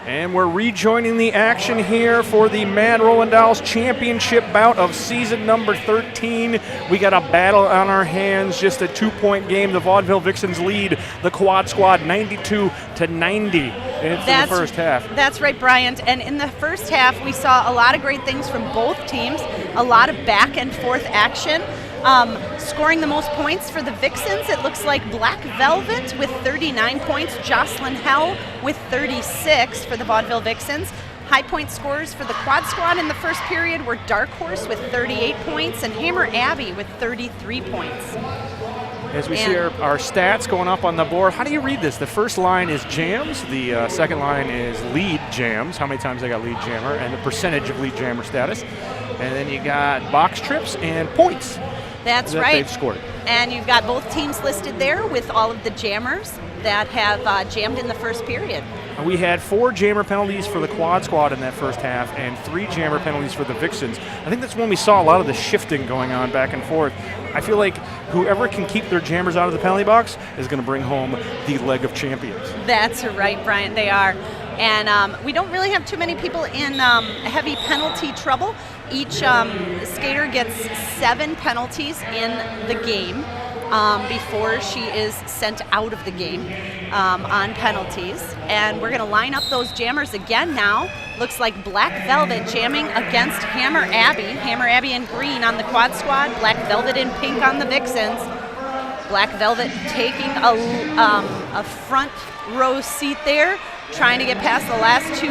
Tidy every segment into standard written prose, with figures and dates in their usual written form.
And we're rejoining the action here for the Mad Rollin' Dolls Championship bout of season number 13. We got a battle on our hands, just a 2-point game. The Vaudeville Vixens lead the Quad Squad 92-90 in the first half. That's right, Bryant. And in the first half, we saw a lot of great things from both teams, a lot of back and forth action. Scoring the most points for the Vixens, it looks like Black Velvet with 39 points, Jocelyn Hell with 36 for the Vaudeville Vixens. High point scorers for the Quad Squad in the first period were Dark Horse with 38 points and Hammer Abbey with 33 points. As we see our stats going up on the board, how do you read this? The first line is jams, the second line is lead jams, how many times they got lead jammer, and the percentage of lead jammer status. And then you got box trips and points. That's right. They've scored. And you've got both teams listed there with all of the jammers that have jammed in the first period. We had 4 jammer penalties for the Quad Squad in that first half and 3 jammer penalties for the Vixens. I think that's when we saw a lot of the shifting going on back and forth. I feel like whoever can keep their jammers out of the penalty box is going to bring home the leg of champions. That's right, Brian, they are. And we don't really have too many people in heavy penalty trouble. Each skater gets 7 penalties in the game before she is sent out of the game on penalties. And we're going to line up those jammers again now. Looks like Black Velvet jamming against Hammer Abbey. Hammer Abbey in green on the Quad Squad, Black Velvet in pink on the Vixens. Black Velvet taking a front row seat there, trying to get past the last 2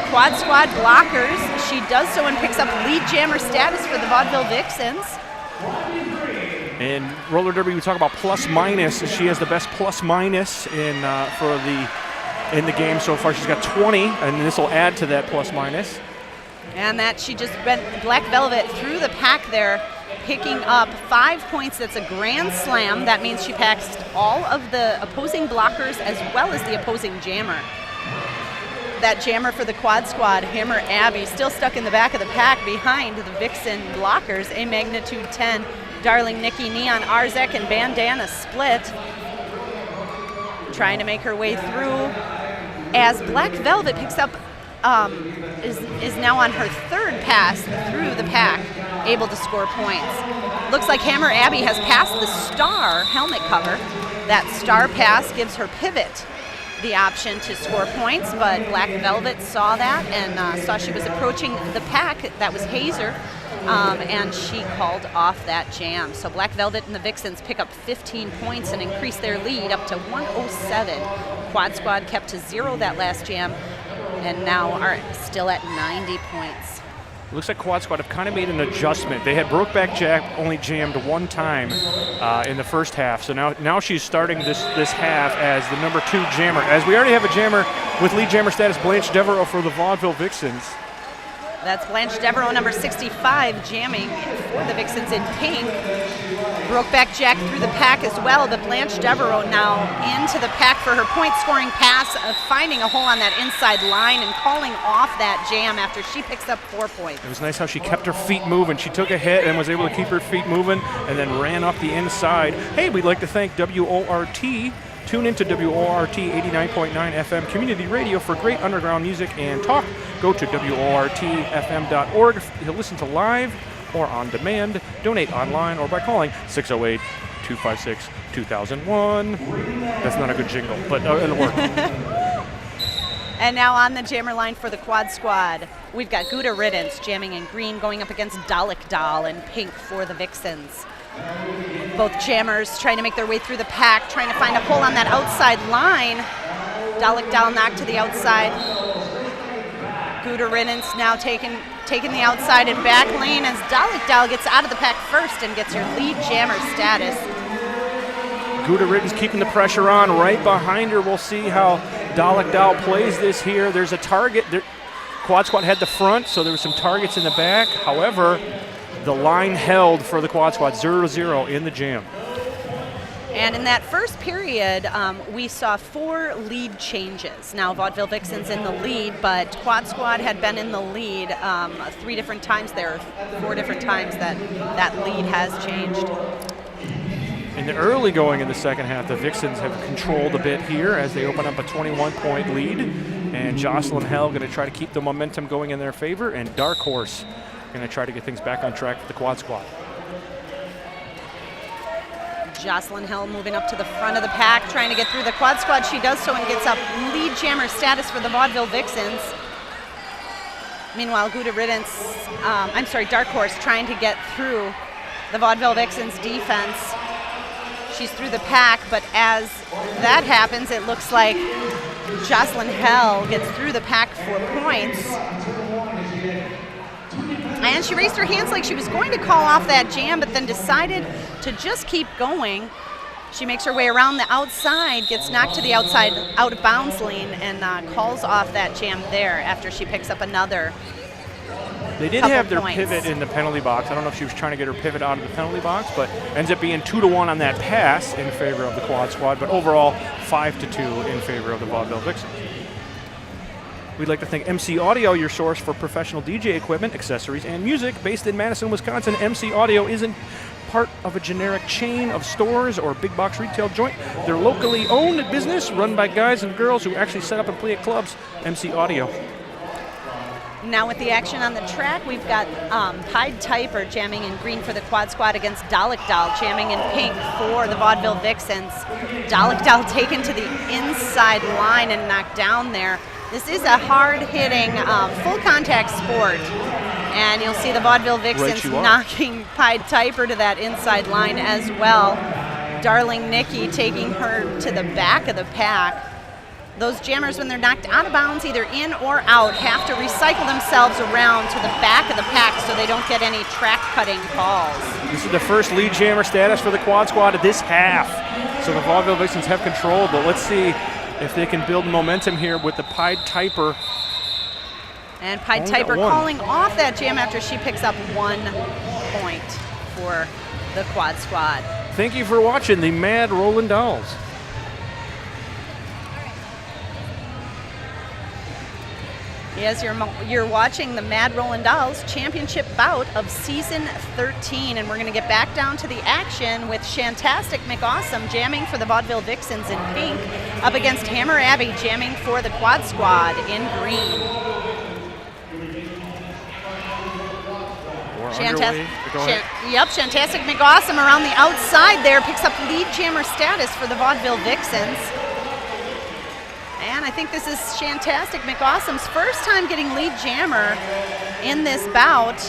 Quad Squad blockers. She does so and picks up lead jammer status for the Vaudeville Vixens. In roller derby, we talk about plus minus. She has the best plus minus in the game so far. She's got 20, and this will add to that plus minus. And that she just went Black Velvet through the pack there, picking up 5 points. That's a grand slam. That means she passed all of the opposing blockers as well as the opposing jammer. That jammer for the Quad Squad, Hammer Abbey, still stuck in the back of the pack behind the Vixen blockers. A magnitude 10, Darling Nikki, Neon Arzek, and Bandana Split. Trying to make her way through as Black Velvet picks up, is now on her 3rd pass through the pack, able to score points. Looks like Hammer Abbey has passed the star helmet cover. That star pass gives her pivot the option to score points, but Black Velvet saw that and saw she was approaching the pack. That was Hazer, and she called off that jam. So Black Velvet and the Vixens pick up 15 points and increase their lead up to 107. Quad Squad kept to 0 that last jam and now are still at 90 points. Looks like Quad Squad have kind of made an adjustment. They had Brokeback Jack only jammed 1 time in the first half, so now she's starting this half as the number 2 jammer. As we already have a jammer with lead jammer status, Blanche Devereaux for the Vaudeville Vixens. That's Blanche Devereaux, number 65, jamming for the Vixens in pink. Brokeback Jack through the pack as well, but Blanche Devereaux now into the pack for her point-scoring pass, finding a hole on that inside line and calling off that jam after she picks up 4 points. It was nice how she kept her feet moving. She took a hit and was able to keep her feet moving and then ran up the inside. Hey, we'd like to thank WORT. Tune into WORT 89.9 FM Community Radio for great underground music and talk. Go to WORTFM.org to listen to live or on demand. Donate online or by calling 608-256-2001. That's not a good jingle, but it'll work. And now on the jammer line for the Quad Squad, we've got Gouda Riddance jamming in green, going up against Dalek Doll in pink for the Vixens. Both jammers trying to make their way through the pack, trying to find a hole on that outside line. Dalek Doll knocked to the outside. Gouda Riddance now taking the outside and back lane as Dalek Doll gets out of the pack first and gets her lead jammer status. Gouda Riddance keeping the pressure on right behind her. We'll see how Dalek Doll plays this here. There's a target. Quad Squad had the front, so there were some targets in the back. However, the line held for the Quad Squad, 0-0 in the jam. And in that first period, we saw 4 lead changes. Now, Vaudeville Vixens in the lead, but Quad Squad had been in the lead 3 different times there, 4 different times that lead has changed. In the early going in the second half, the Vixens have controlled a bit here as they open up a 21-point lead. And Jocelyn Hell going to try to keep the momentum going in their favor, and Dark Horse going to try to get things back on track for the quad squad. Jocelyn Hill moving up to the front of the pack, trying to get through the quad squad. She does so and gets up lead jammer status for the Vaudeville Vixens. Meanwhile, Dark Horse trying to get through the Vaudeville Vixens defense. She's through the pack, but as that happens, it looks like Jocelyn Hell gets through the pack for points. And she raised her hands like she was going to call off that jam, but then decided to just keep going. She makes her way around the outside, gets knocked to the outside out of bounds lane, and calls off that jam there after she picks up another. They did have their pivot in the penalty box. I don't know if she was trying to get her pivot out of the penalty box, but ends up being 2-1 on that pass in favor of the quad squad, but overall 5-2 in favor of the Vaudeville Vixens. We'd like to thank MC Audio, your source for professional DJ equipment, accessories, and music. Based in Madison, Wisconsin, MC Audio isn't part of a generic chain of stores or big box retail joint. They're locally owned business run by guys and girls who actually set up and play at clubs. MC Audio. Now with the action on the track, we've got Pied Piper jamming in green for the quad squad against Dalek Doll jamming in pink for the Vaudeville Vixens. Dalek Doll taken to the inside line and knocked down there. This is a hard-hitting, full-contact sport, and you'll see the Vaudeville Vixens knocking Pied Piper to that inside line as well. Darling Nikki taking her to the back of the pack. Those jammers, when they're knocked out of bounds, either in or out, have to recycle themselves around to the back of the pack so they don't get any track-cutting calls. This is the first lead jammer status for the quad squad of this half. So the Vaudeville Vixens have control, but let's see if they can build momentum here with the Pied Piper. And Pied Piper calling off that jam after she picks up 1 point for the quad squad. Thank you for watching the Mad Rollin' Dolls. Yes, you're watching the Mad Rollin' Dolls championship bout of season 13, and we're going to get back down to the action with Shantastic McAwesome jamming for the Vaudeville Vixens in pink up against Hammer Abbey jamming for the quad squad in green. Shantastic McAwesome around the outside there picks up lead jammer status for the Vaudeville Vixens. And I think this is Shantastic McAwesome's first time getting lead jammer in this bout.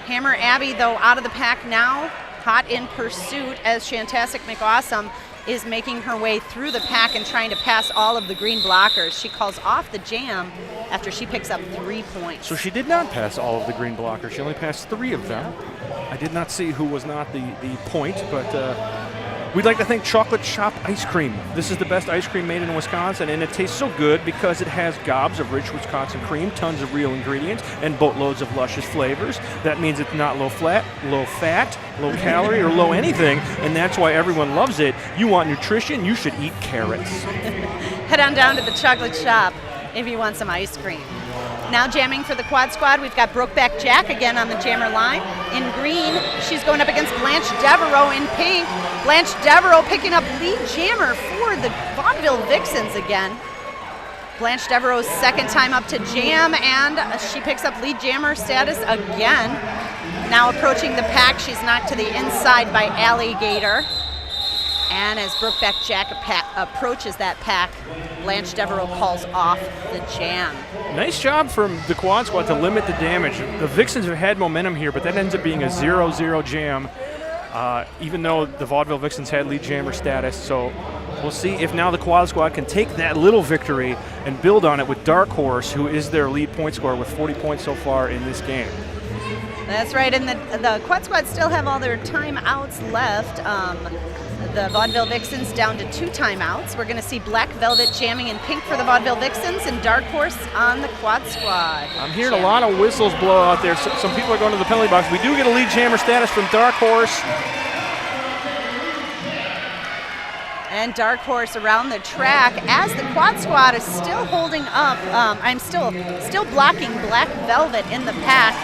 Hammer Abbey, though, out of the pack now, hot in pursuit as Shantastic McAwesome is making her way through the pack and trying to pass all of the green blockers. She calls off the jam after she picks up 3 points. So she did not pass all of the green blockers. She only passed 3 of them. I did not see who was not the point, but we'd like to thank Chocolate Shop Ice Cream. This is the best ice cream made in Wisconsin, and it tastes so good because it has gobs of rich Wisconsin cream, tons of real ingredients, and boatloads of luscious flavors. That means it's not low fat, low calorie, or low anything, and that's why everyone loves it. You want nutrition, you should eat carrots. Head on down to the Chocolate Shop if you want some ice cream. Now jamming for the quad squad, we've got Brokeback Jack again on the jammer line. In green, she's going up against Blanche Devereaux in pink. Blanche Devereaux picking up lead jammer for the Vaudeville Vixens again. Blanche Devereaux's second time up to jam, and she picks up lead jammer status again. Now approaching the pack, she's knocked to the inside by Alligator. And as Brokeback Jack approaches that pack, Blanche Devereaux calls off the jam. Nice job from the quad squad to limit the damage. The Vixens have had momentum here, but that ends up being a 0-0 jam, even though the Vaudeville Vixens had lead jammer status. So we'll see if now the quad squad can take that little victory and build on it with Dark Horse, who is their lead point scorer with 40 points so far in this game. That's right, and the quad squad still have all their timeouts left. The Vaudeville Vixens down to 2 timeouts. We're going to see Black Velvet jamming in pink for the Vaudeville Vixens and Dark Horse on the quad squad. I'm hearing a lot of whistles blow out there. Some people are going to the penalty box. We do get a lead jammer status from Dark Horse. And Dark Horse around the track as the quad squad is still holding up. I'm still blocking Black Velvet in the pack.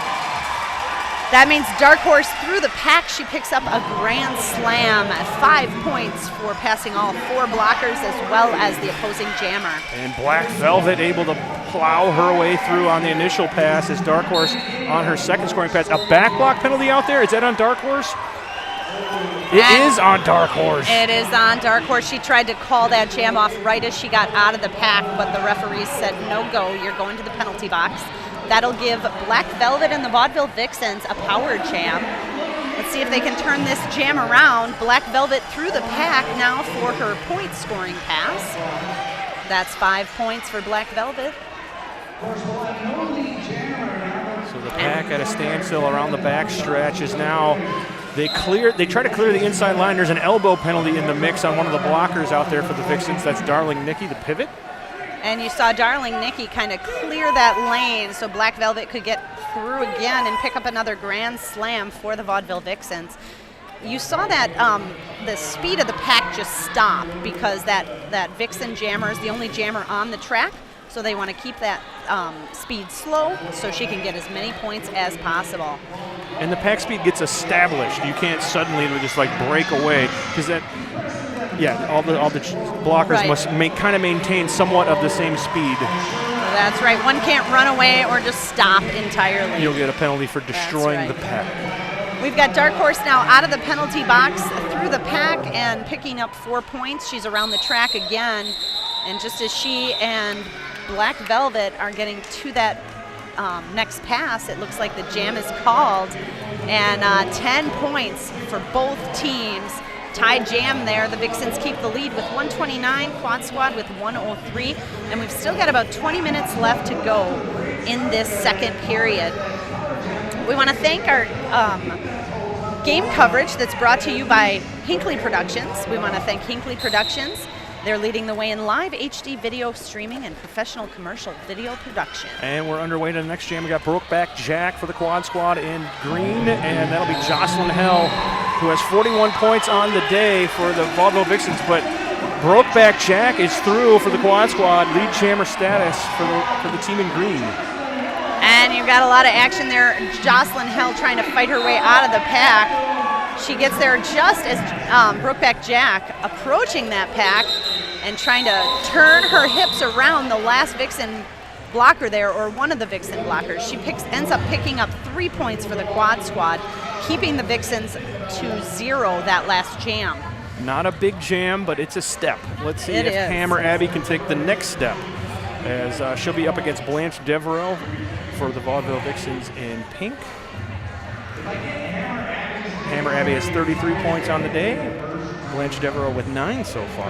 That means Dark Horse through the pack. She picks up a grand slam. 5 points for passing all 4 blockers as well as the opposing jammer. And Black Velvet able to plow her way through on the initial pass as Dark Horse on her second scoring pass. A back block penalty out there. Is that on Dark Horse? It is on Dark Horse. It is on Dark Horse. She tried to call that jam off right as she got out of the pack, but the referees said, no go, you're going to the penalty box. That'll give Black Velvet and the Vaudeville Vixens a power jam. Let's see if they can turn this jam around. Black Velvet through the pack now for her point scoring pass. That's 5 points for Black Velvet. So the pack at a standstill around the back stretch is now, they try to clear the inside line. There's an elbow penalty in the mix on one of the blockers out there for the Vixens. That's Darling Nikki, the pivot. And you saw Darling Nikki kind of clear that lane so Black Velvet could get through again and pick up another grand slam for the Vaudeville Vixens. You saw that the speed of the pack just stop because that Vixen jammer is the only jammer on the track, so they want to keep that speed slow so she can get as many points as possible. And the pack speed gets established. You can't suddenly just like break away because that. Yeah, all the blockers must kind of maintain somewhat of the same speed. That's right. One can't run away or just stop entirely. You'll get a penalty for destroying the pack. We've got Dark Horse now out of the penalty box through the pack and picking up 4 points. She's around the track again. And just as she and Black Velvet are getting to that next pass, it looks like the jam is called. And 10 points for both teams. Tied jam there. The Vixens keep the lead with 129, Quad Squad with 103, and we've still got about 20 minutes left to go in this second period. We want to thank our game coverage that's brought to you by Hinckley Productions. We want to thank Hinckley Productions. They're leading the way in live HD video streaming and professional commercial video production. And we're underway to the next jam. We got Brokeback Jack for the Quad Squad in green, and that'll be Jocelyn Hell, who has 41 points on the day for the Vaudeville Vixens. But Brokeback Jack is through for the Quad Squad, lead jammer status for the team in green. And you've got a lot of action there. Jocelyn Hell trying to fight her way out of the pack. She gets there just as Brokeback Jack approaching that pack and trying to turn her hips around the last Vixen blocker there, or one of the Vixen blockers. She ends up picking up 3 points for the Quad Squad, keeping the Vixens to 0 that last jam. Not a big jam, but it's a step. Let's see if Hammer Abby can take the next step, as she'll be up against Blanche Devereaux for the Vaudeville Vixens in pink. Hammer Abby has 33 points on the day. Blanche Devereaux with 9 so far.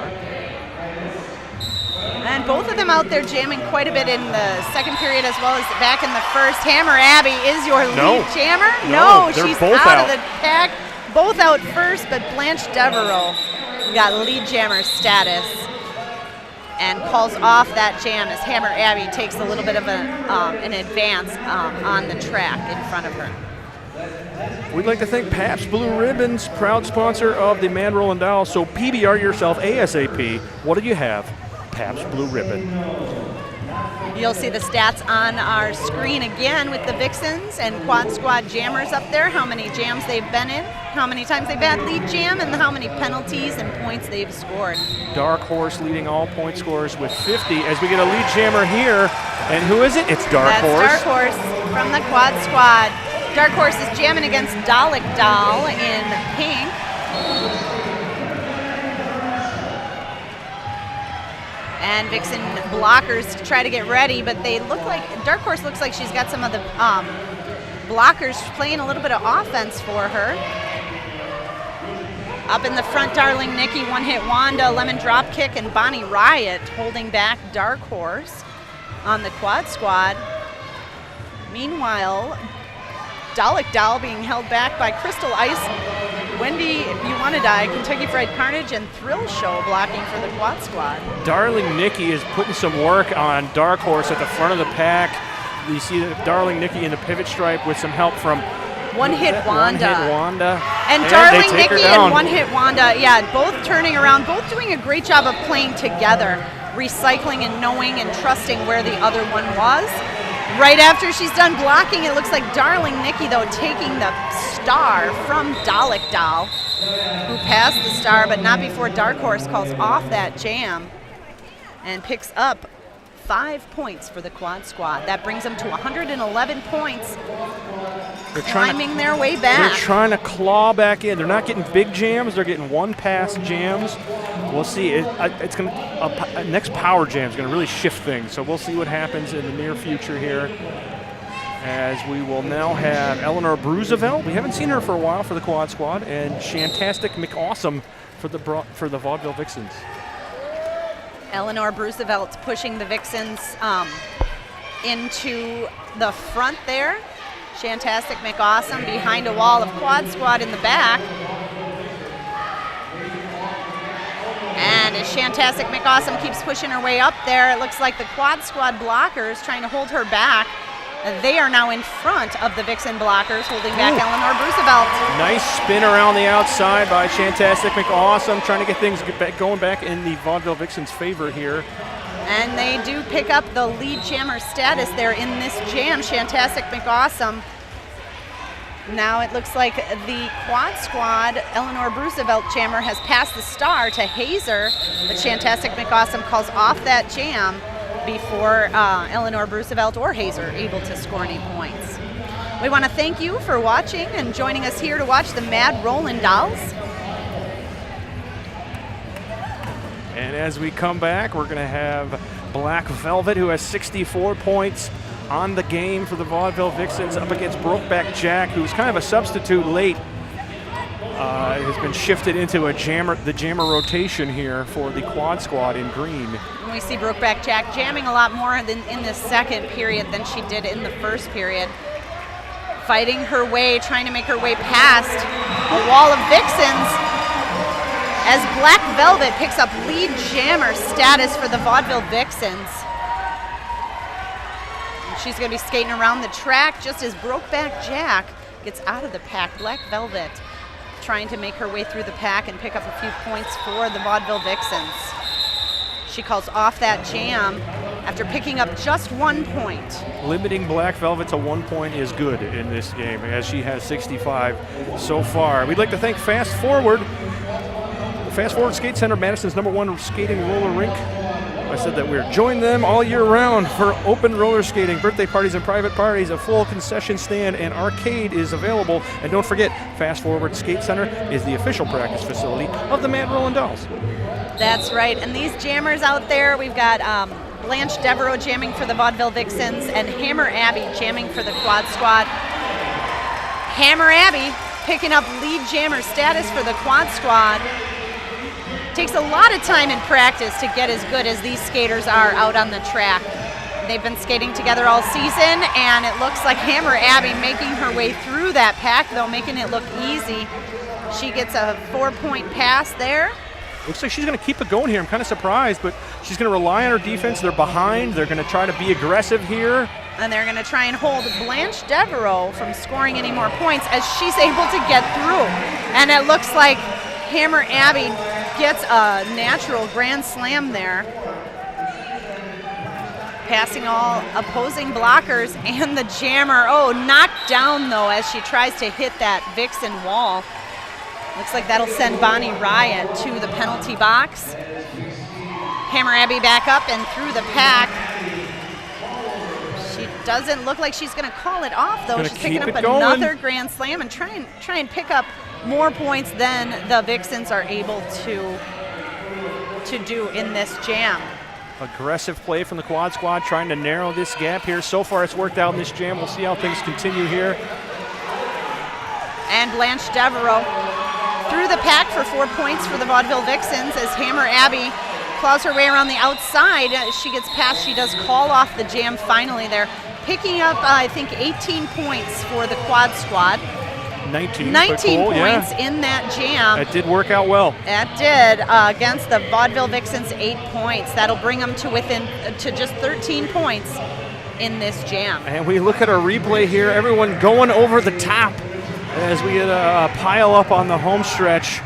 And both of them out there jamming quite a bit in the second period as well as back in the first. Hammer Abby is your lead jammer? No, she's both out of the pack. Both out first, but Blanche Devereaux got lead jammer status and calls off that jam as Hammer Abby takes a little bit of an advance on the track in front of her. We'd like to thank Pabst Blue Ribbons, proud sponsor of the Man Roll and Dial. So PBR yourself ASAP. What do you have? Pabst Blue Ribbon. You'll see the stats on our screen again with the Vixens and Quad Squad jammers up there, how many jams they've been in, how many times they've had lead jam, and how many penalties and points they've scored. Dark Horse leading all point scorers with 50 as we get a lead jammer here. And who is it? It's Dark Horse. That's Dark Horse from the Quad Squad. Dark Horse is jamming against Dalek Doll in pink. And Vixen blockers to try to get ready, but they look like, Dark Horse looks like she's got some of the blockers playing a little bit of offense for her. Up in the front, Darling Nikki, One Hit Wanda, Lemon Drop Kick, and Bonnie Riot holding back Dark Horse on the Quad Squad. Meanwhile, Dalek Doll being held back by Crystal Ice, Wendy If You Wanna Die, Kentucky Fried Carnage, and Thrill Show blocking for the Quad Squad. Darling Nikki is putting some work on Dark Horse at the front of the pack. You see Darling Nikki in the pivot stripe with some help from One Hit Wanda. And And Darling Nikki and One Hit Wanda, yeah, both turning around, both doing a great job of playing together, recycling and knowing and trusting where the other one was. Right after she's done blocking, it looks like Darling Nikki, though, taking the star from Dalek Doll, who passed the star, but not before Dark Horse calls off that jam and picks up 5 points for the Quad Squad. That brings them to 111 points, climbing their way back. They're trying to claw back in. They're not getting big jams. They're getting one-pass jams. We'll see. It's going to next power jam is going to really shift things. So we'll see what happens in the near future here. As we will now have Eleanor Bruisevelt. We haven't seen her for a while for the Quad Squad, and Shantastic McAwesome for the Vaudeville Vixens. Eleanor Bruisevelt pushing the Vixens into the front there. Shantastic McAwesome behind a wall of Quad Squad in the back. And as Shantastic McAwesome keeps pushing her way up there, it looks like the Quad Squad blockers trying to hold her back. They are now in front of the Vixen blockers, holding back Eleanor Bruisevelt. Nice spin around the outside by Shantastic McAwesome, trying to get things going back in the Vaudeville Vixens' favor here. And they do pick up the lead jammer status there in this jam, Shantastic McAwesome. Now it looks like the Quad Squad, Eleanor Bruisevelt jammer, has passed the star to Hazer, but Shantastic McAwesome calls off that jam before Eleanor Bruisevelt or Hazer able to score any points. We want to thank you for watching and joining us here to watch the Mad Rollin' Dolls. And as we come back, we're going to have Black Velvet, who has 64 points on the game for the Vaudeville Vixens, up against Brokeback Jack, who's kind of a substitute late. Has been shifted into the jammer rotation here for the Quad Squad in green. We see Brokeback Jack jamming a lot more in the second period than she did in the first period. Fighting her way, trying to make her way past a wall of Vixens, as Black Velvet picks up lead jammer status for the Vaudeville Vixens. And she's going to be skating around the track just as Brokeback Jack gets out of the pack. Black Velvet trying to make her way through the pack and pick up a few points for the Vaudeville Vixens. She calls off that jam after picking up just 1 point. Limiting Black Velvet to 1 point is good in this game, as she has 65 so far. We'd like to thank Fast Forward. The Fast Forward Skate Center, Madison's #1 skating roller rink. I said that we're join them all year round for open roller skating, birthday parties and private parties. A full concession stand and arcade is available. And don't forget, Fast Forward Skate Center is the official practice facility of the Mad Rollin' Dolls. That's right. And these jammers out there, we've got Blanche Devereaux jamming for the Vaudeville Vixens and Hammer Abby jamming for the Quad Squad. Hammer Abby picking up lead jammer status for the Quad Squad. Takes a lot of time in practice to get as good as these skaters are out on the track. They've been skating together all season, and it looks like Hammer Abby making her way through that pack, though, making it look easy. She gets a 4-point pass there. Looks like she's going to keep it going here. I'm kind of surprised, but she's going to rely on her defense. They're behind. They're going to try to be aggressive here. And they're going to try and hold Blanche Devereaux from scoring any more points as she's able to get through. And it looks like Hammer Abby gets a natural grand slam there. Passing all opposing blockers and the jammer. Oh, knocked down though as she tries to hit that Vixen wall. Looks like that'll send Bonnie Riot to the penalty box. Hammer Abby back up and through the pack. She doesn't look like she's going to call it off though. She's picking up another grand slam and try and pick up more points than the Vixens are able to do in this jam. Aggressive play from the Quad Squad, trying to narrow this gap here. So far it's worked out in this jam. We'll see how things continue here. And Blanche Devereaux through the pack for 4 points for the Vaudeville Vixens as Hammer Abby claws her way around the outside. She gets past, she does call off the jam finally there. Picking up, I think, 18 points for the Quad Squad. 19 points yeah. In that jam. That did work out well. That did against the Vaudeville Vixens, 8 points. That'll bring them to just 13 points in this jam. And we look at our replay here, everyone going over the top as we get a pile up on the home stretch.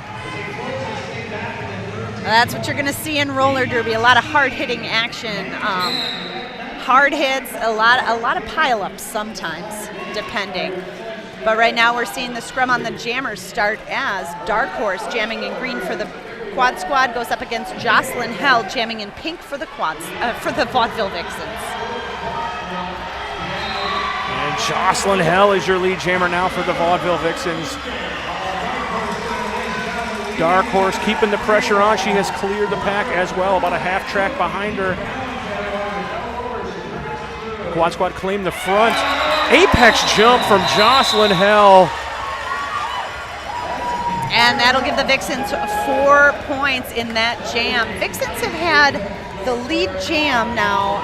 That's what you're going to see in roller derby, a lot of hard-hitting action. hard hits, a lot of pile-ups sometimes, depending. But right now we're seeing the scrum on the jammers start as Dark Horse jamming in green for the Quad Squad goes up against Jocelyn Hell jamming in pink for the for the Vaudeville Vixens. And Jocelyn Hell is your lead jammer now for the Vaudeville Vixens. Dark Horse keeping the pressure on. She has cleared the pack as well, about a half track behind her. Quad Squad claim the front. Apex jump from Jocelyn Hell. And that'll give the Vixens 4 points in that jam. Vixens have had the lead jam now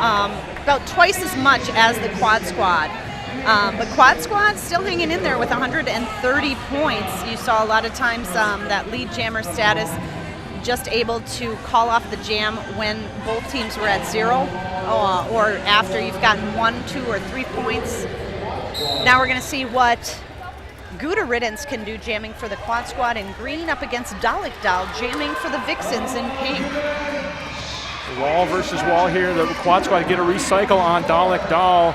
about twice as much as the Quad Squad. But Quad Squad still hanging in there with 130 points. You saw a lot of times that lead jammer status just able to call off the jam when both teams were at 0 or after you've gotten 1, 2, or 3 points. Now we're going to see what Gouda Riddance can do jamming for the Quad Squad in green up against Dalek Doll jamming for the Vixens in pink. Wall versus wall here. The Quad Squad get a recycle on Dalek Doll.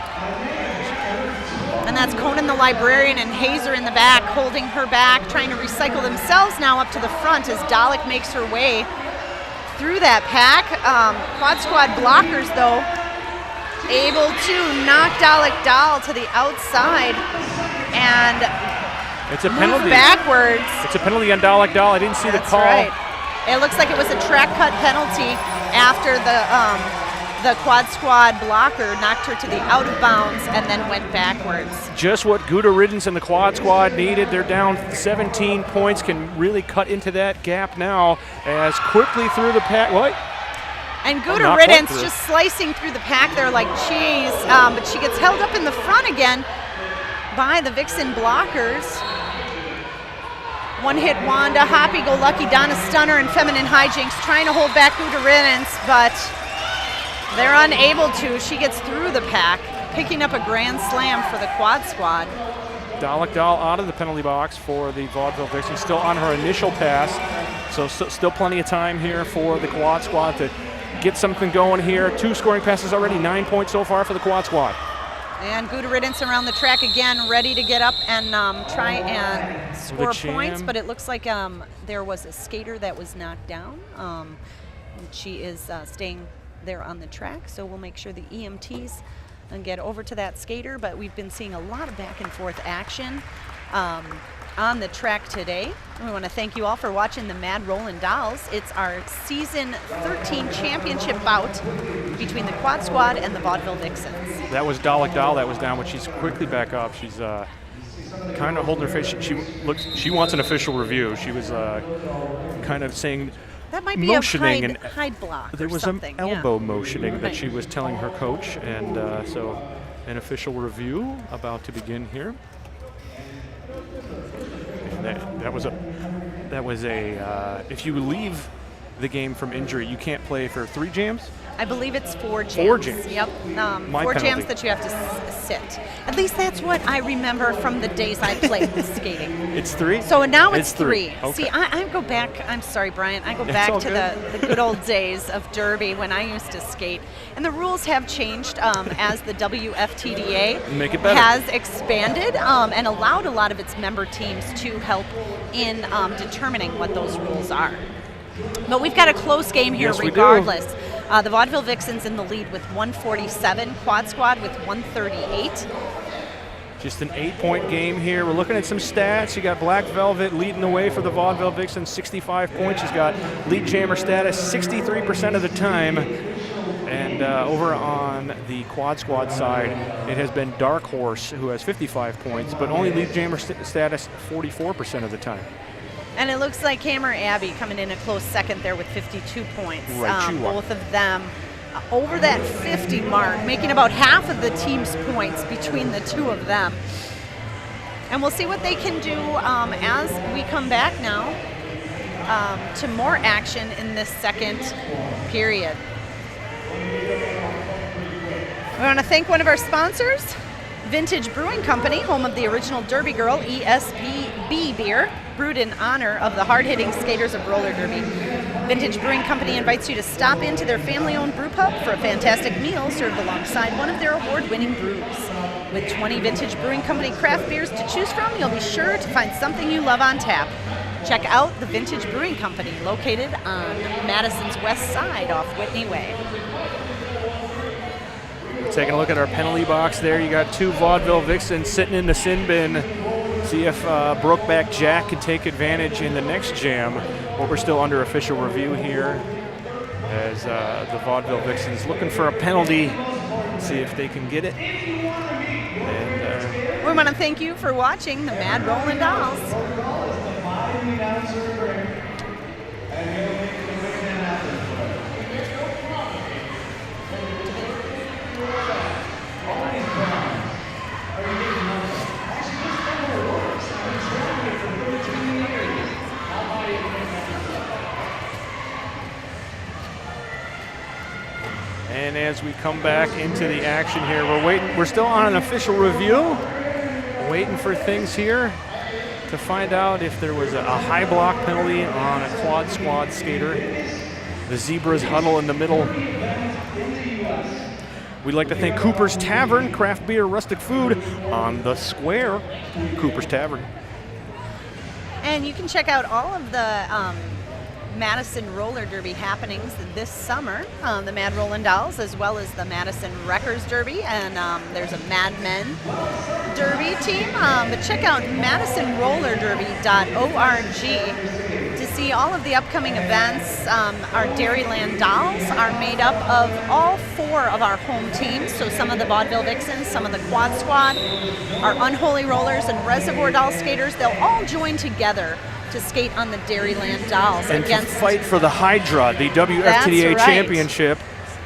And that's Conan the Librarian and Hazer in the back, holding her back, trying to recycle themselves now up to the front as Dalek makes her way through that pack. Quad Squad blockers, though, able to knock Dalek Doll to the outside and it's a penalty. Backwards. It's a penalty on Dalek Doll. I didn't see the call. Right. It looks like it was a track cut penalty after the Quad Squad blocker knocked her to the out of bounds and then went backwards. Just what Gouda Riddance and the Quad Squad needed. They're down 17 points, can really cut into that gap now as quickly through the pack. What? And Gouda Riddance just slicing through the pack there like cheese, but she gets held up in the front again by the Vixen blockers. One hit Wanda, Hoppy Go Lucky, Donna Stunner, and Feminine Hijinks trying to hold back Gouda Riddance, but they're unable to. She gets through the pack, picking up a grand slam for the Quad Squad. Dalek Doll out of the penalty box for the Vaudeville Vixens, still on her initial pass, so still plenty of time here for the Quad Squad to get something going here. 2 scoring passes already, 9 points so far for the Quad Squad. And Gouda Riddance around the track again, ready to get up and try and score points, but it looks like there was a skater that was knocked down. She is staying there on the track, so we'll make sure the EMTs get over to that skater, but we've been seeing a lot of back and forth action on the track today. We want to thank you all for watching the Mad Rollin' Dolls. It's our season 13 championship bout between the Quad Squad and the Vaudeville Vixens. That was Dalek Doll that was down, but she's quickly back up. She's kind of holding her face. She wants an official review. She was kind of saying, that might be motioning a hide block. There was something. An elbow motioning that she was telling her coach, and so an official review about to begin here. And that was a if you leave the game from injury, you can't play for 3 jams. I believe it's 4 jams. 4 jams. Yep. 4 jams that you have to sit. At least that's what I remember from the days I played skating. It's 3? So now it's 3. Okay. See, I go back, I'm sorry, Brian, I go back to the good old days of Derby when I used to skate. And the rules have changed as the WFTDA Make it better. has expanded and allowed a lot of its member teams to help in determining what those rules are. But we've got a close game here regardless. The Vaudeville Vixens in the lead with 147, Quad Squad with 138. Just an 8-point game here. We're looking at some stats. You got Black Velvet leading the way for the Vaudeville Vixens, 65 points. She's got lead jammer status 63% of the time. And over on the Quad Squad side, it has been Dark Horse, who has 55 points, but only lead jammer status 44% of the time. And it looks like Hammer Abbey coming in a close second there with 52 points. Right, both of them over that 50 mark, making about half of the team's points between the two of them. And we'll see what they can do as we come back now to more action in this second period. We want to thank one of our sponsors, Vintage Brewing Company, home of the original Derby Girl ESPB beer, brewed in honor of the hard-hitting skaters of roller derby. Vintage Brewing Company invites you to stop into their family-owned brew pub for a fantastic meal served alongside one of their award-winning brews. With 20 Vintage Brewing Company craft beers to choose from, you'll be sure to find something you love on tap. Check out the Vintage Brewing Company, located on Madison's west side off Whitney Way. Taking a look at our penalty box there, you got 2 Vaudeville Vixens sitting in the sin bin. See if Brokeback Jack can take advantage in the next jam. But we're still under official review here as the Vaudeville Vixens looking for a penalty. See if they can get it. And we want to thank you for watching the Mad Rollin' Dolls. And as we come back into the action here, we're still on an official review, waiting for things here to find out if there was a high block penalty on a quad squad skater. The Zebras huddle in the middle. We'd like to thank Cooper's Tavern, craft beer, rustic food on the square. Cooper's Tavern. And you can check out all of the Madison Roller Derby happenings this summer, the Mad Rollin' Dolls, as well as the Madison Wreckers Derby, and there's a Mad Men Derby team. But check out MadisonRollerDerby.org to see all of the upcoming events. Our Dairyland Dolls are made up of all 4 of our home teams, so some of the Vaudeville Vixens, some of the Quad Squad, our Unholy Rollers, and Reservoir Doll skaters. They'll all join together to skate on the Dairyland Dolls and against to fight for the Hydra, the WFTDA championship,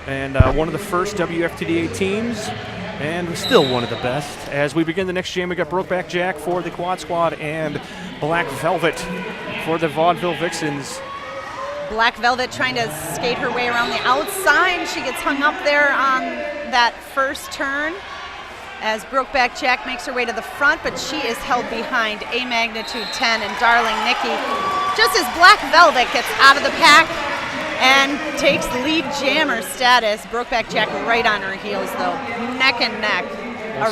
and one of the first WFTDA teams, and still one of the best. As we begin the next jam, we got Brokeback Jack for the Quad Squad and Black Velvet for the Vaudeville Vixens. Black Velvet trying to skate her way around the outside. She gets hung up there on that first turn as Brokeback Jack makes her way to the front, but she is held behind A Magnitude 10 and Darling Nikki. Just as Black Velvet gets out of the pack and takes lead jammer status, Brokeback Jack right on her heels though, neck and neck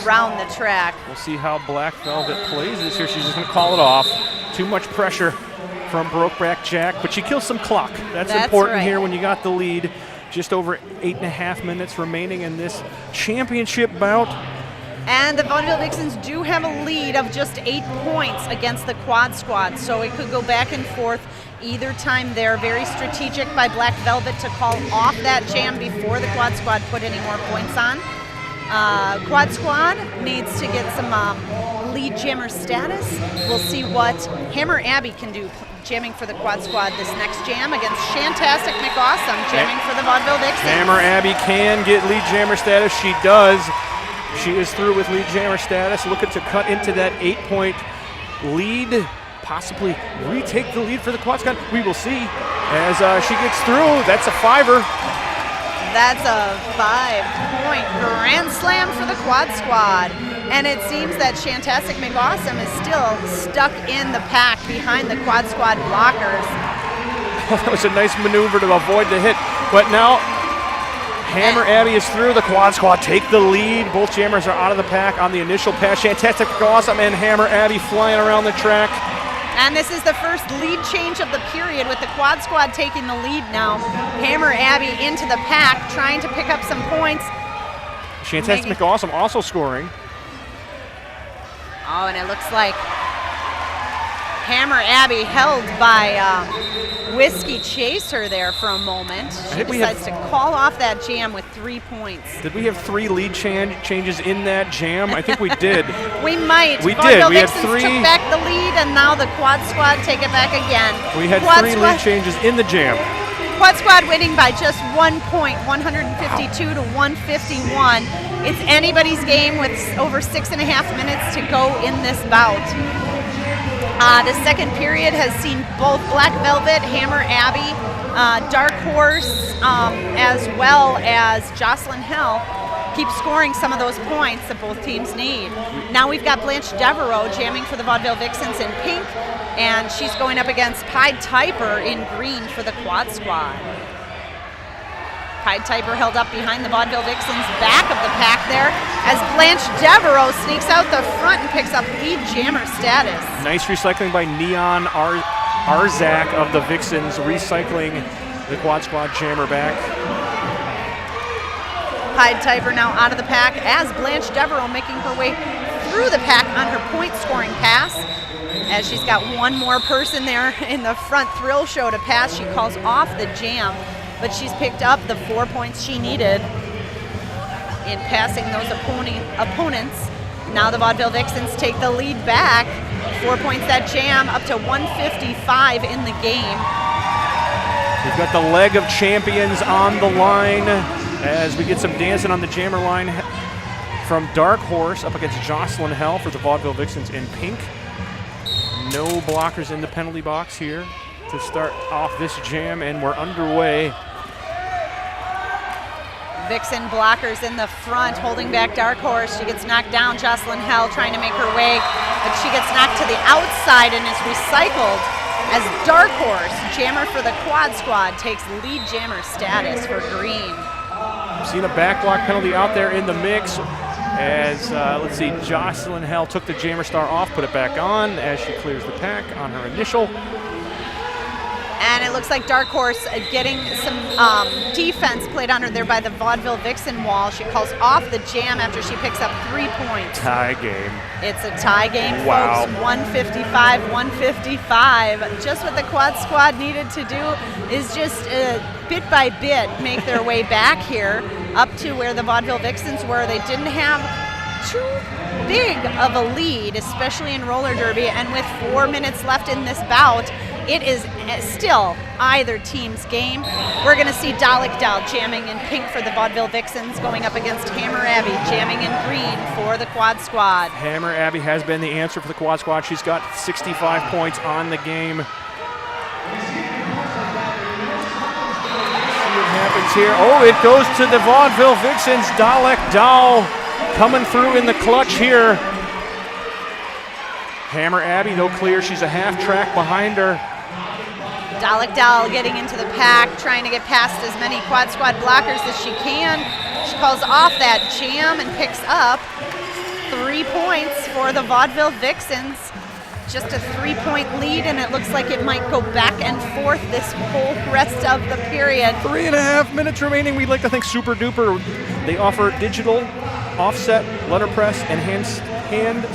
around the track. We'll see how Black Velvet plays this here. She's just gonna call it off. Too much pressure from Brokeback Jack, but she kills some clock. That's important right here when you got the lead. Just over 8.5 minutes remaining in this championship bout. And the Vaudeville Vixens do have a lead of just 8 points against the Quad Squad, so it could go back and forth either time there. Very strategic by Black Velvet to call off that jam before the Quad Squad put any more points on. Quad Squad needs to get some lead jammer status. We'll see what Hammer Abby can do jamming for the Quad Squad this next jam against Shantastic McAwesome jamming for the Vaudeville Vixens. Hammer Abby can get lead jammer status. She does. She is through with lead jammer status, looking to cut into that 8-point lead, possibly retake the lead for the Quad Squad. We will see as she gets through. That's a 5-er. That's a 5-point grand slam for the Quad Squad. And it seems that Shantastic McAwesome is still stuck in the pack behind the Quad Squad blockers. That was a nice maneuver to avoid the hit, but now Hammer Abby is through. The Quad Squad take the lead. Both jammers are out of the pack on the initial pass. Shantastic McAwesome and Hammer Abby flying around the track. And this is the first lead change of the period with the Quad Squad taking the lead now. Hammer Abby into the pack, trying to pick up some points. Shantastic McAwesome also scoring. Oh, and it looks like Hammer Abby held by Whiskey Chaser there for a moment. She decides to call off that jam with 3 points. Did we have 3 lead changes in that jam? I think we did. We might. We did. We had 3. Took back the lead, and now the Quad Squad take it back again. We had 3 lead changes in the jam. Quad Squad winning by just 1 point, 152 to 151. It's anybody's game with over 6.5 minutes to go in this bout. The second period has seen both Black Velvet, Hammer Abby, Dark Horse, as well as Jocelyn Hill keep scoring some of those points that both teams need. Now we've got Blanche Devereaux jamming for the Vaudeville Vixens in pink, and she's going up against Pied Typer in green for the Quad Squad. Pied Typer held up behind the Vaudeville Vixens, back of the pack there, as Blanche Devereaux sneaks out the front and picks up lead jammer status. Nice recycling by Neon Arzak of the Vixens, recycling the Quad Squad jammer back. Pied Typer now out of the pack as Blanche Devereaux making her way through the pack on her point scoring pass. As she's got one more person there in the front thrill show to pass, she calls off the jam, but she's picked up the 4 points she needed in passing those opponents. Now the Vaudeville Vixens take the lead back. 4 points that jam, up to 155 in the game. We've got the leg of champions on the line as we get some dancing on the jammer line from Dark Horse up against Jocelyn Hell for the Vaudeville Vixens in pink. No blockers in the penalty box here to start off this jam, and we're underway. Vixen blockers in the front, holding back Dark Horse. She gets knocked down. Jocelyn Hell trying to make her way, but she gets knocked to the outside and is recycled as Dark Horse, jammer for the Quad Squad, takes lead jammer status for green. We've seen a back block penalty out there in the mix as, let's see, Jocelyn Hell took the jammer star off, put it back on as she clears the pack on her initial. And it looks like Dark Horse getting some defense played on her there by the Vaudeville Vixen wall. She calls off the jam after she picks up 3 points. Tie game. It's a tie game, wow. Folks. 155. Just what the Quad Squad needed to do is just bit by bit make their way back here up to where the Vaudeville Vixens were. They didn't have too big of a lead, especially in roller derby. And with 4 minutes left in this bout, it is still either team's game. We're going to see Dalek Dow jamming in pink for the Vaudeville Vixens, going up against Hammer Abbey jamming in green for the Quad Squad. Hammer Abbey has been the answer for the Quad Squad. She's got 65 points on the game. See what happens here. Oh, it goes to the Vaudeville Vixens. Dalek Dow coming through in the clutch here. Hammer Abbey, though, clear. She's a half track behind her. Dalek Dow getting into the pack, trying to get past as many Quad Squad blockers as she can. She calls off that jam and picks up 3 points for the Vaudeville Vixens. Just a 3-point lead, and it looks like it might go back and forth this whole rest of the period. 3.5 minutes remaining. We'd like to thank Super Duper. They offer digital, offset, letterpress, and hand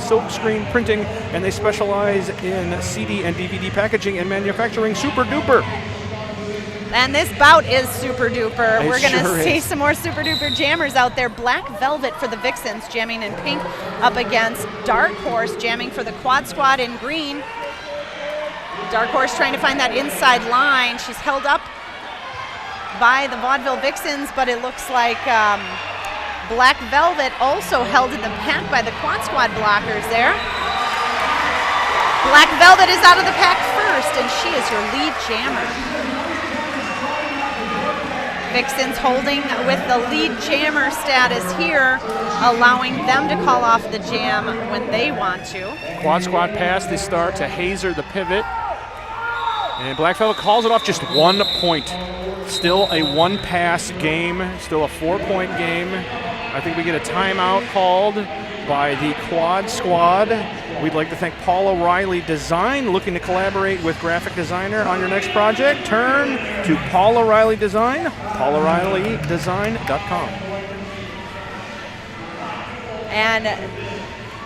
silkscreen printing, and they specialize in CD and DVD packaging and manufacturing. Super Duper. And this bout is super duper. It We're going to sure see is. some more super duper jammers out there. Black Velvet for the Vixens jamming in pink up against Dark Horse jamming for the Quad Squad in green. Dark Horse trying to find that inside line. She's held up by the Vaudeville Vixens, but it looks like Black Velvet also held in the pack by the Quad Squad blockers there. Black Velvet is out of the pack first, and she is your lead jammer. Vixens holding with the lead jammer status here, allowing them to call off the jam when they want to. Quad Squad pass, they start to Hazer the pivot. And Black Velvet calls it off, just 1 point. Still a one-pass game, still a 4-point game. I think we get a timeout called by the Quad Squad. We'd like to thank Paul O'Reilly Design, looking to collaborate with graphic designer on your next project. Turn to Paul O'Reilly Design, paulo'Reillydesign.com. And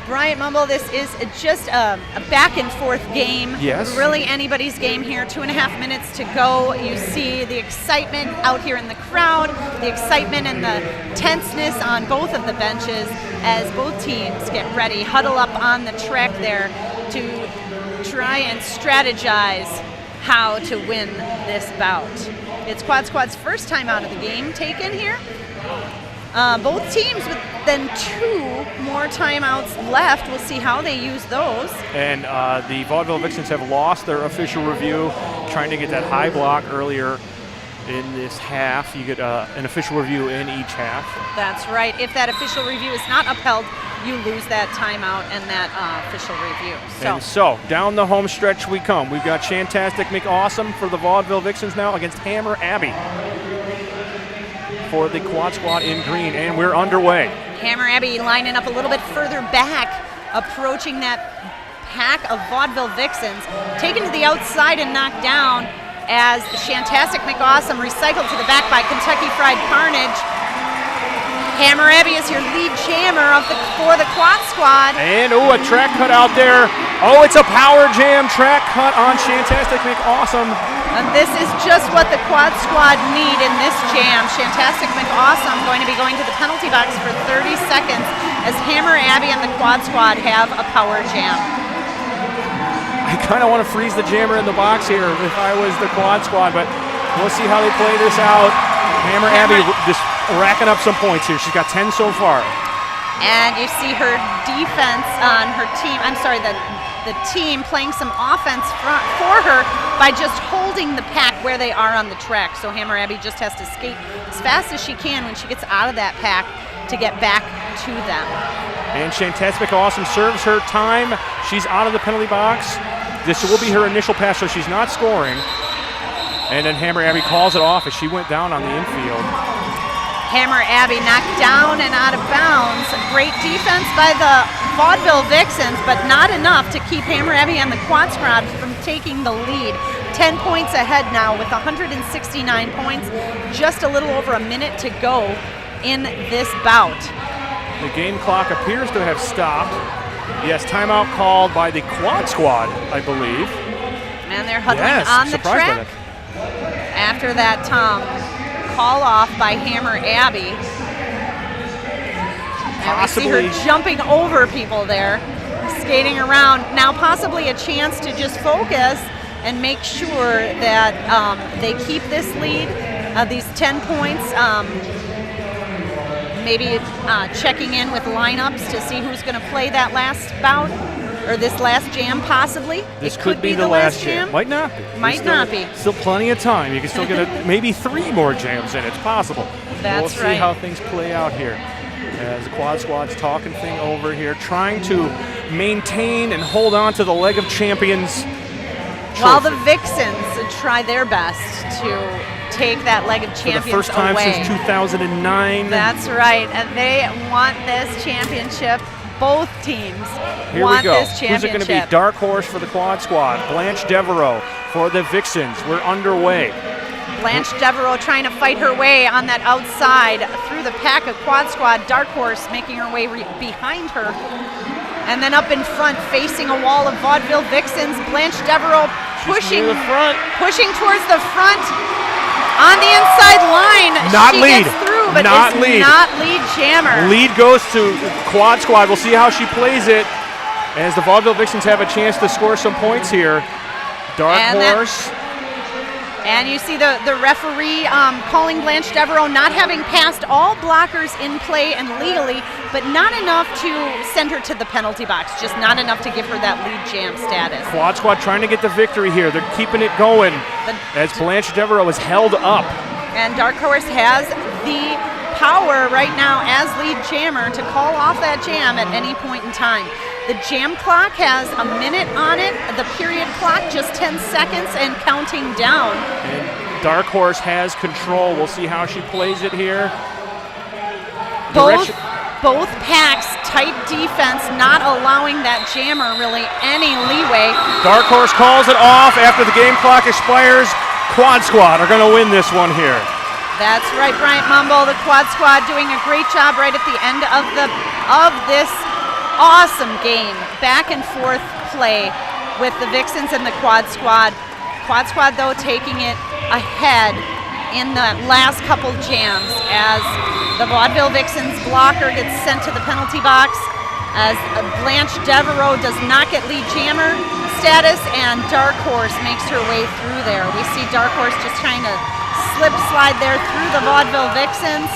Bryant Mumble, this is just a back and forth game. Yes. Really anybody's game here. 2.5 minutes to go. You see the excitement out here in the crowd, the excitement and the tenseness on both of the benches as both teams get ready, huddle up on the track there to try and strategize how to win this bout. It's Quad Squad's first time out of the game taken here. Both teams with then 2 more timeouts left. We'll see how they use those. And the Vaudeville Vixens have lost their official review, trying to get that high block earlier in this half. You get an official review in each half. That's right. If that official review is not upheld, you lose that timeout and that official review. And so down the home stretch we come. We've got Shantastic McAwesome for the Vaudeville Vixens now against Hammer Abbey for the Quad Squad in green, and we're underway. Hammer Abbey lining up a little bit further back, approaching that pack of Vaudeville Vixens, taken to the outside and knocked down as Shantastic McAwesome recycled to the back by Kentucky Fried Carnage. Hammer Abbey is your lead jammer for the Quad Squad. And, a track cut out there. Oh, it's a power jam track cut on Shantastic McAwesome. And this is just what the Quad Squad need in this jam. Shantastic McAwesome going to be going to the penalty box for 30 seconds as Hammer Abbey and the Quad Squad have a power jam. I kind of want to freeze the jammer in the box here if I was the Quad Squad, but we'll see how they play this out. Hammer Abbey just racking up some points here. She's got 10 so far. And you see her defense on her team, the team playing some offense for her by just holding the pack where they are on the track. So Hammer Abbey just has to skate as fast as she can when she gets out of that pack to get back to them. And Shantastic McAwesome serves her time. She's out of the penalty box. This will be her initial pass, so she's not scoring. And then Hammer Abbey calls it off as she went down on the infield. Hammer Abbey knocked down and out of bounds. Great defense by the Vaudeville Vixens, but not enough to keep Hammer Abbey and the Quad Squad from taking the lead. 10 points ahead now with 169 points. Just a little over a minute to go in this bout. The game clock appears to have stopped. Yes, timeout called by the Quad Squad, I believe. And they're huddling on the track after that call off by Hammer Abbey. And we see her jumping over people there, skating around. Now possibly a chance to just focus and make sure that they keep this lead, these 10 points. Maybe checking in with lineups to see who's going to play that last bout, or this last jam possibly. This could be the last jam. Might not be. Might not be. Still plenty of time. You can still get maybe 3 more jams in. It's possible. That's right. We'll see how things play out here. As the Quad Squad's talking thing over here, trying to maintain and hold on to the leg of champions trophy. While the Vixens try their best to take that leg of champions away. For the first time since 2009. That's right, and they want this championship. Both teams Here want we go. this championship. Who's it going to be? Dark Horse for the Quad Squad. Blanche Devereaux for the Vixens. We're underway. Blanche Devereaux trying to fight her way on that outside through the pack of Quad Squad. Dark Horse making her way behind her. And then up in front, facing a wall of Vaudeville Vixens. Blanche Devereaux pushing towards the front. On the inside line, not she lead. Gets through, but not is lead. Not lead jammer. Lead goes to Quad Squad. We'll see how she plays it as the Vaudeville Vixens have a chance to score some points here. Dark Horse. And you see the referee calling Blanche Devereaux not having passed all blockers in play and legally, but not enough to send her to the penalty box, just not enough to give her that lead jam status. Quad Squad trying to get the victory here. They're keeping it going as Blanche Devereaux is held up. And Dark Horse has the power right now as lead jammer to call off that jam at any point in time. The jam clock has a minute on it, the period clock just 10 seconds and counting down. And Dark Horse has control. We'll see how she plays it here. Both packs, tight defense, not allowing that jammer really any leeway. Dark Horse calls it off after the game clock expires. Quad Squad are going to win this one here. That's right, Bryant Mumble. The Quad Squad doing a great job right at the end of this awesome game. Back and forth play with the Vixens and the Quad Squad. Quad Squad, though, taking it ahead in the last couple jams as the Vaudeville Vixens blocker gets sent to the penalty box, as Blanche Devereaux does not get lead jammer status, and Dark Horse makes her way through there. We see Dark Horse just trying to slide there through the Vaudeville Vixens.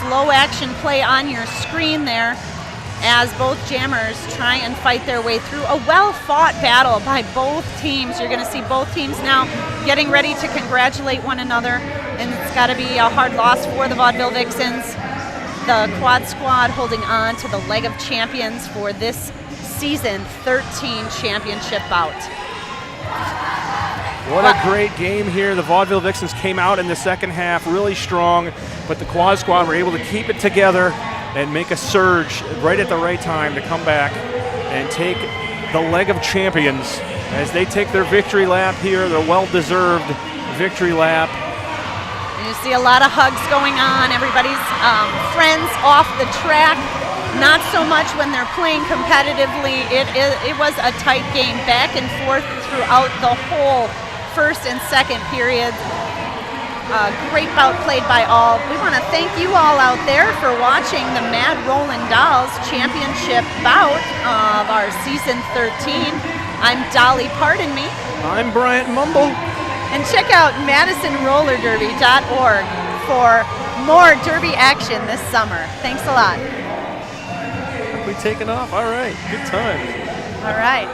Slow action play on your screen there as both jammers try and fight their way through a well-fought battle by both teams. You're going to see both teams now getting ready to congratulate one another, and it's got to be a hard loss for the Vaudeville Vixens. The Quad Squad holding on to the leg of champions for this season 13 championship bout. What a great game here. The Vaudeville Vixens came out in the second half really strong, but the Quad Squad were able to keep it together and make a surge right at the right time to come back and take the leg of champions as they take their victory lap here, their well-deserved victory lap. You see a lot of hugs going on. Everybody's friends off the track. Not so much when they're playing competitively. It was a tight game, back and forth throughout the whole first and second periods. Great bout played by all. We want to thank you all out there for watching the Mad Rollin' Dolls Championship bout of our season 13. I'm Dolly, pardon me. I'm Bryant Mumble. And check out MadisonRollerDerby.org for more derby action this summer. Thanks a lot. We taking off? All right. Good time. All right.